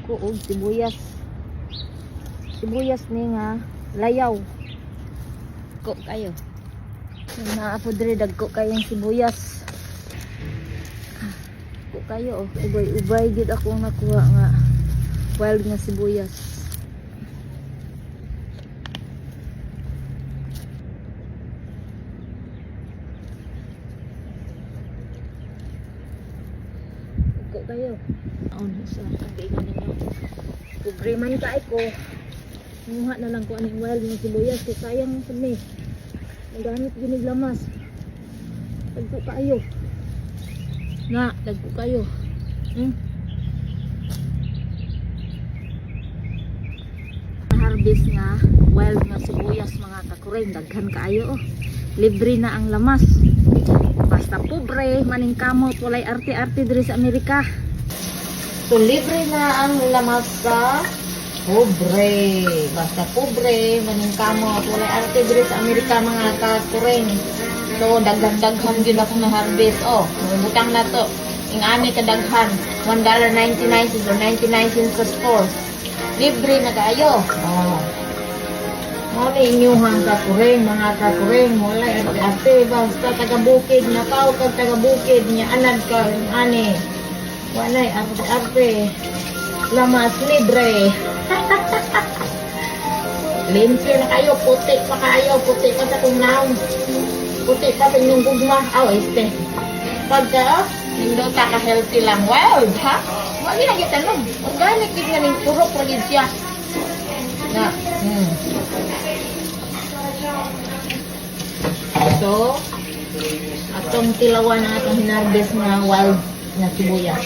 ko og sibuyas. Sibuyas ni nga layaw. Ko kayo. Naapo diri dagko kayong sibuyas. Ko kayo ubay-ubay gid ako nakuha nga wild nga sibuyas. Ko kayo. On sa tabigan ninyo. Pugriman kay ko. Muha na lang ko aning wild nga sibuyas kay sayang sa mi. Nagamit ginig lamas. Dagko kayo. Nga, dagko kayo. Harvest nga wild nga sibuyas mga kakuring, daghan kaayo. Libre na ang lamas. Basta pobre maning kamot walay arte-arte diri sa Amerika. So libre na ang lamas sa pobre. Basta pobre maning kamot walay arte diri sa Amerika mga kakuring. So daghan-daghan gyud ako na harvest. Butang na to. Ingani kadaghan. $1.99 or 99 cents sa store. Libre na kaayo. Mo ni inyuhan kakuring mga kakuring walay arte basta taga-bukid na tao kag taga-bukid nya anad ka ani. Walay arte-arte. Lamas libre. Limpyo na kayo, puti pa kayo, puti pa sa kung naong. Puti pa sa inyong gugma. Pagka, hindi ka healthy lang. Wild, ha? Wagi na kita nung. Organic din nga ning puro prolid siya. Na, So, atong tilawan na atong hinarvest na wild na sibuyas.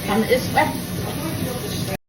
Tamis pa.